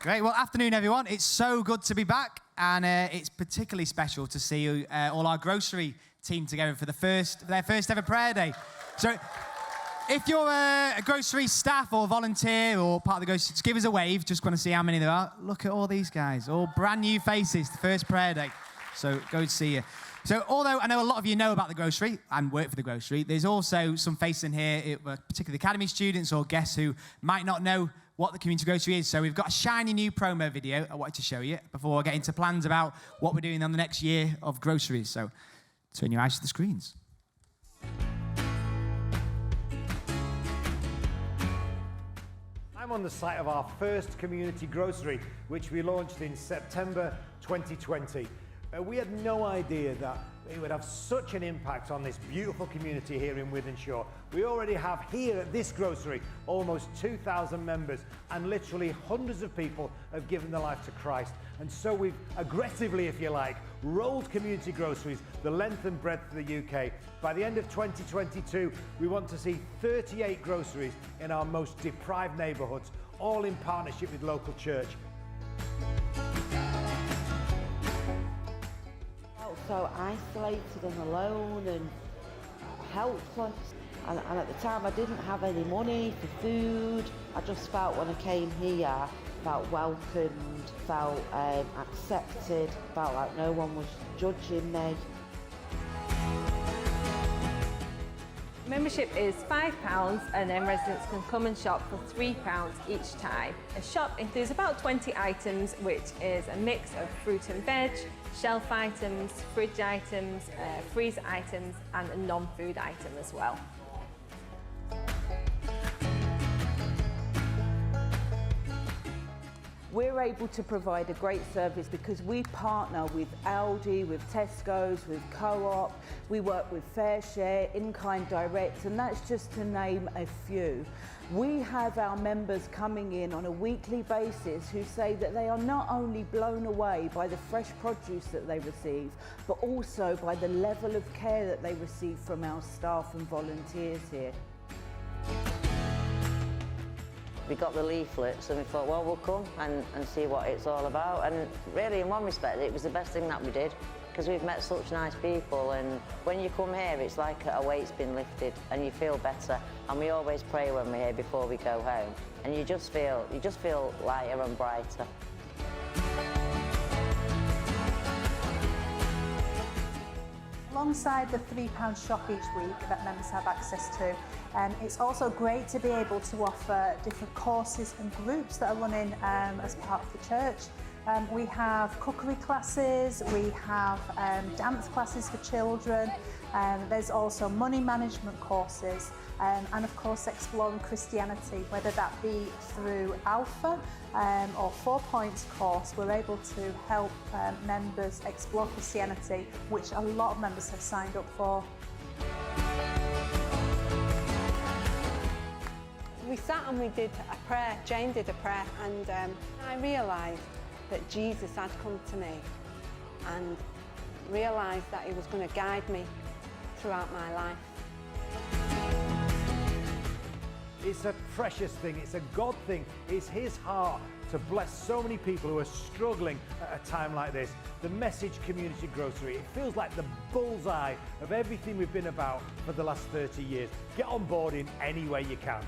Great. Well, afternoon, everyone. It's so good to be back, and it's particularly special to see all our grocery team together for their first ever prayer day. So, if you're a grocery staff or volunteer or part of the grocery, just give us a wave. Just want to see how many there are. Look at all these guys, all brand new faces. The first prayer day. So, go to see you. So, although I know a lot of you know about the grocery and work for the grocery, there's also some faces in here, particularly academy students or guests who might not know what the community grocery is. So we've got a shiny new promo video I wanted to show you before I get into plans about what we're doing on the next year of groceries. So turn your eyes to the screens. I'm on the site of our first community grocery, which we launched in September 2020. We had no idea that it would have such an impact on this beautiful community here in Wythenshawe. We already have here at this grocery almost 2,000 members, and literally hundreds of people have given their life to Christ. And so we've aggressively, if you like, rolled community groceries the length and breadth of the UK. By the end of 2022, we want to see 38 groceries in our most deprived neighbourhoods, all in partnership with local church. So isolated and alone and helpless, and at the time I didn't have any money for food. I just felt when I came here, felt welcomed, felt accepted, felt like no one was judging me. Membership is £5 and then residents can come and shop for £3 each time. A shop includes about 20 items, which is a mix of fruit and veg, shelf items, fridge items, freezer items and a non-food item as well. We're able to provide a great service because we partner with Aldi, with Tesco's, with Co-op, we work with FareShare, In-Kind Direct, and that's just to name a few. We have our members coming in on a weekly basis who say that they are not only blown away by the fresh produce that they receive, but also by the level of care that they receive from our staff and volunteers here. We got the leaflets and we thought, well, we'll come and see what it's all about. And really, in one respect, it was the best thing that we did because we've met such nice people. And when you come here, it's like a weight's been lifted and you feel better. And we always pray when we're here before we go home. And you just feel lighter and brighter. Alongside the £3 shop each week that members have access to, it's also great to be able to offer different courses and groups that are running as part of the church. We have cookery classes, we have dance classes for children, there's also money management courses, and of course exploring Christianity, whether that be through Alpha or 4 Points course. We're able to help members explore Christianity, which a lot of members have signed up for. We sat and we did a prayer, Jane did a prayer, and I realised that Jesus had come to me and realised that he was going to guide me throughout my life. It's a precious thing, it's a God thing, it's his heart to bless so many people who are struggling at a time like this. The Message Community Grocery, it feels like the bullseye of everything we've been about for the last 30 years. Get on board in any way you can.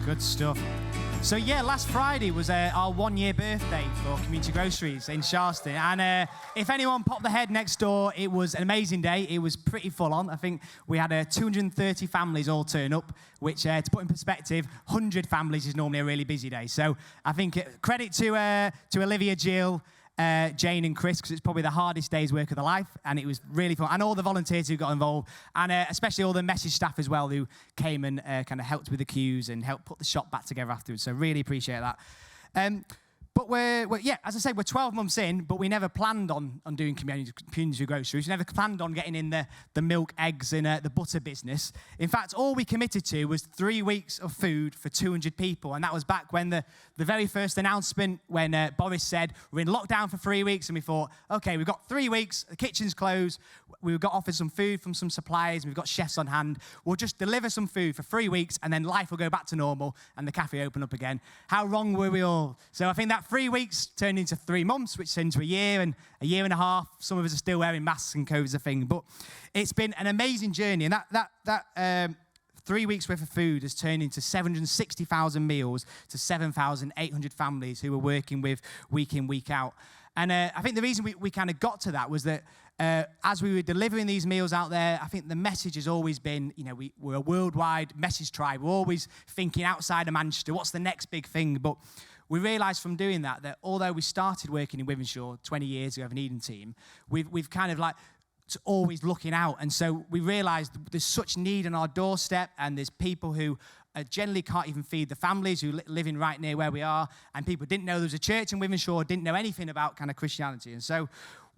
Good stuff. So yeah, last Friday was our 1-year birthday for Community Groceries in Sharston. And if anyone popped their head next door, it was an amazing day. It was pretty full on. I think we had 230 families all turn up, which to put in perspective, 100 families is normally a really busy day. So I think credit to Olivia, Jill, Jane and Chris, because it's probably the hardest day's work of their life, and it was really fun. And all the volunteers who got involved, and especially all the message staff as well, who came and kind of helped with the queues and helped put the shop back together afterwards. So really appreciate that. But yeah, as I say, we're 12 months in, but we never planned on doing community groceries. We never planned on getting in the milk, eggs, and the butter business. In fact, all we committed to was 3 weeks of food for 200 people. And that was back when the very first announcement, when Boris said, we're in lockdown for 3 weeks. And we thought, okay, we've got 3 weeks, the kitchen's closed. We've got offered some food from some suppliers, and we've got chefs on hand. We'll just deliver some food for 3 weeks, and then life will go back to normal, and the cafe open up again. How wrong were we all? So I think that 3 weeks turned into 3 months, which turned into a year and a half. Some of us are still wearing masks and COVID's a thing. But it's been an amazing journey, and that 3 weeks worth of food has turned into 760,000 meals to 7,800 families who we're working with week in, week out. And I think the reason we kind of got to that was that as we were delivering these meals out there, I think the message has always been, we're a worldwide message tribe. We're always thinking outside of Manchester, what's the next big thing? But we realised from doing that although we started working in Wythenshawe 20 years ago with an Eden team, we've kind of always looking out. And so we realised there's such need on our doorstep, and there's people who generally can't even feed the families who living right near where we are, and people didn't know there was a church in Wythenshawe, didn't know anything about kind of Christianity. And so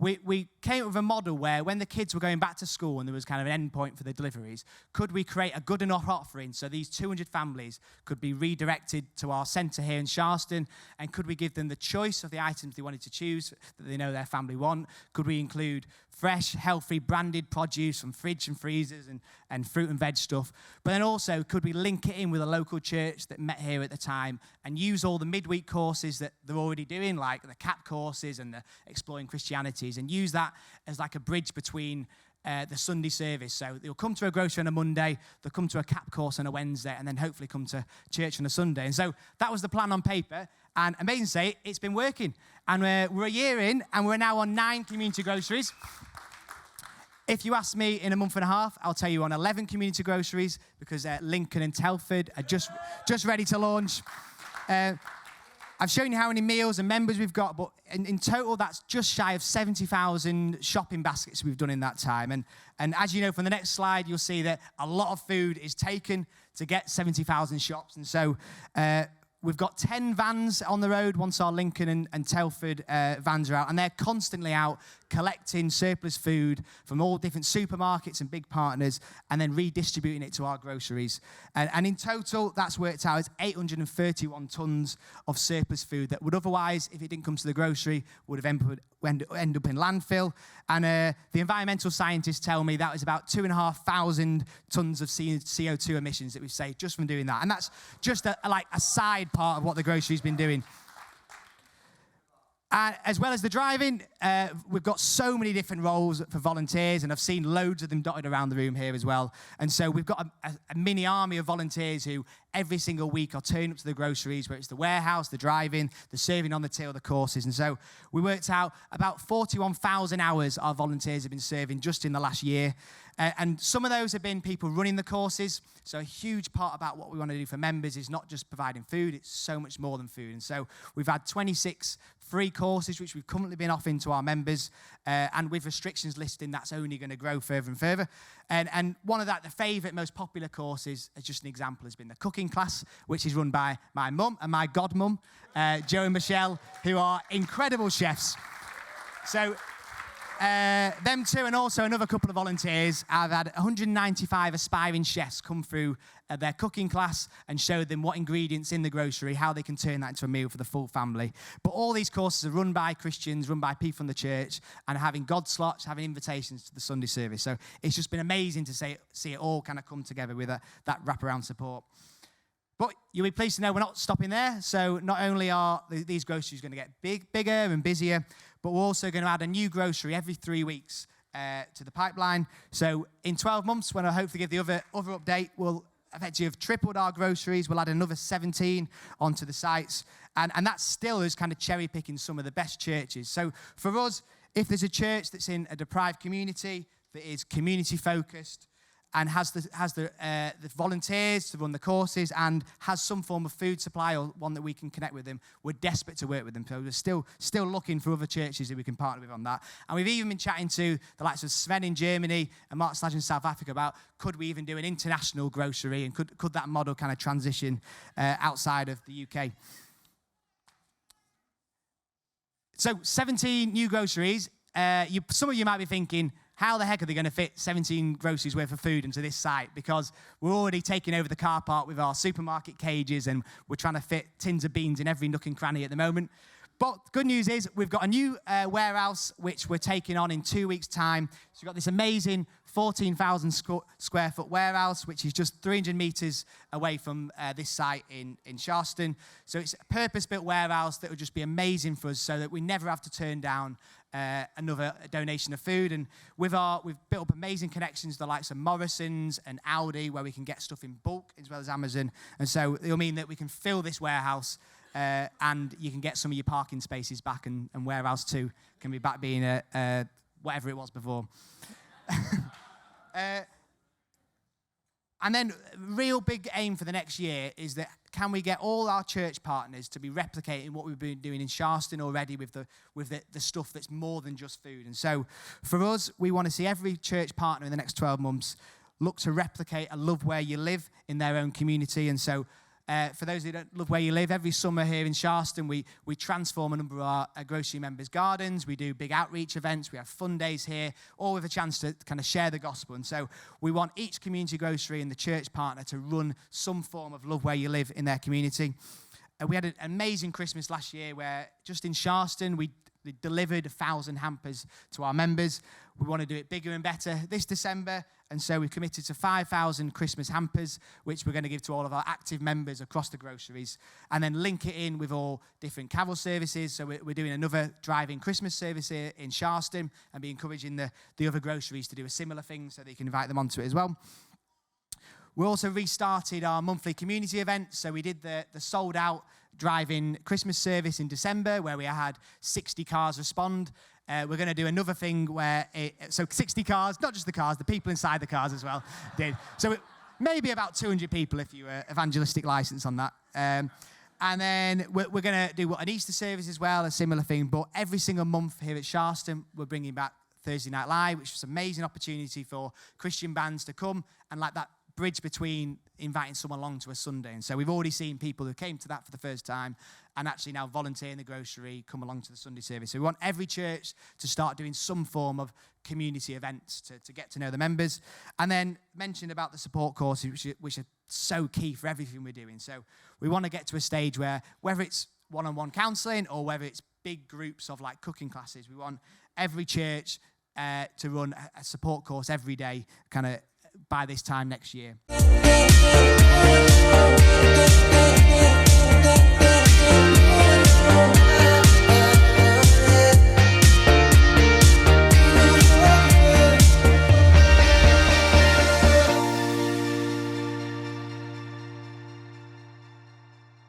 we came up with a model where when the kids were going back to school and there was kind of an end point for the deliveries, could we create a good enough offering so these 200 families could be redirected to our centre here in Sharston, and could we give them the choice of the items they wanted to choose that they know their family want? Could we include fresh, healthy, branded produce from fridge and freezers and fruit and veg stuff? But then also, could we link it in with a local church that met here at the time and use all the midweek courses that they're already doing, like the CAP courses and the Exploring Christianities, and use that as like a bridge between the Sunday service. So they'll come to a grocery on a Monday, they'll come to a CAP course on a Wednesday, and then hopefully come to church on a Sunday. And so that was the plan on paper. And amazing to say, it's been working. And we're a year in, and we're now on 9 community groceries. If you ask me in a month and a half, I'll tell you on 11 community groceries, because Lincoln and Telford are just ready to launch. I've shown you how many meals and members we've got, but in total, that's just shy of 70,000 shopping baskets we've done in that time. And as you know from the next slide, you'll see that a lot of food is taken to get 70,000 shops. And so we've got 10 vans on the road once our Lincoln and Telford vans are out, and they're constantly out collecting surplus food from all different supermarkets and big partners, and then redistributing it to our groceries. And in total, that's worked out as 831 tonnes of surplus food that would otherwise, if it didn't come to the grocery, would have end up in landfill. And the environmental scientists tell me that was about 2,500 tonnes of CO2 emissions that we've saved just from doing that. And that's just a side part of what the grocery's been doing. As well as the driving, we've got so many different roles for volunteers, and I've seen loads of them dotted around the room here as well. And so we've got a mini army of volunteers who every single week are turning up to the groceries, where it's the warehouse, the driving, the serving on the till, the courses. And so we worked out about 41,000 hours our volunteers have been serving just in the last year. And some of those have been people running the courses. So a huge part about what we want to do for members is not just providing food, it's so much more than food. And so we've had 26 free courses, which we've currently been offering to our members. And with restrictions listing, that's only going to grow further and further. And one of the favourite, most popular courses, as just an example, has been the cooking class, which is run by my mum and my godmum, Joe and Michelle, who are incredible chefs. So them two, and also another couple of volunteers, have had 195 aspiring chefs come through their cooking class and show them what ingredients in the grocery, how they can turn that into a meal for the full family. But all these courses are run by Christians, run by people in the church, and having God slots, having invitations to the Sunday service. So it's just been amazing to see it all kind of come together with that wraparound support. But you'll be pleased to know we're not stopping there. So not only are these groceries going to get bigger and busier, but we're also going to add a new grocery every 3 weeks to the pipeline. So in 12 months, when I hopefully give the other update, we'll effectively have tripled our groceries. We'll add another 17 onto the sites. And that still is kind of cherry picking some of the best churches. So for us, if there's a church that's in a deprived community, that is community focused, and has the volunteers to run the courses, and has some form of food supply or one that we can connect with them, we're desperate to work with them. So we're still looking for other churches that we can partner with on that. And we've even been chatting to the likes of Sven in Germany and Mark Sladge in South Africa about could we even do an international grocery, and could that model kind of transition outside of the UK. So 17 new groceries. Some of you might be thinking, how the heck are they going to fit 17 groceries worth of food into this site? Because we're already taking over the car park with our supermarket cages, and we're trying to fit tins of beans in every nook and cranny at the moment. But good news is we've got a new warehouse which we're taking on in 2 weeks' time. So we've got this amazing 14,000 square foot warehouse, which is just 300 metres away from this site in Sharston. So it's a purpose-built warehouse that will just be amazing for us, so that we never have to turn down another donation of food. And we've built up amazing connections to the likes of Morrison's and Aldi, where we can get stuff in bulk as well as Amazon. And so it'll mean that we can fill this warehouse, and you can get some of your parking spaces back, and warehouse 2 can be back being whatever it was before. And then real big aim for the next year is that can we get all our church partners to be replicating what we've been doing in Sharston already with the stuff that's more than just food. And so for us, we want to see every church partner in the next 12 months look to replicate a Love Where You Live in their own community. And so for those who don't love where you live, every summer here in Sharston, we transform a number of our grocery members' gardens. We do big outreach events. We have fun days here, all with a chance to kind of share the gospel. And so we want each community grocery and the church partner to run some form of Love Where You Live in their community. We had an amazing Christmas last year where just in Sharston, we delivered 1,000 hampers to our members. We want to do it bigger and better this December, and so we've committed to 5,000 Christmas hampers, which we're going to give to all of our active members across the groceries, and then link it in with all different carol services. So we're doing another drive-in Christmas service here in Sharston, and be encouraging the other groceries to do a similar thing so they can invite them onto it as well. We also restarted our monthly community events. So we did the sold-out drive-in Christmas service in December, where we had 60 cars respond. We're going to do another thing where, 60 cars, not just the cars, the people inside the cars as well did. So maybe about 200 people if you were evangelistic license on that. And then we're going to do an Easter service as well, a similar thing. But every single month here at Sharston, we're bringing back Thursday Night Live, which was an amazing opportunity for Christian bands to come and like that bridge between inviting someone along to a Sunday. And so we've already seen people who came to that for the first time and actually now volunteer in the grocery, come along to the Sunday service. So we want every church to start doing some form of community events to get to know the members. And then mentioned about the support courses, which are so key for everything we're doing. So we want to get to a stage where, whether it's one-on-one counselling or whether it's big groups of like cooking classes, we want every church to run a support course every day, kind of by this time next year.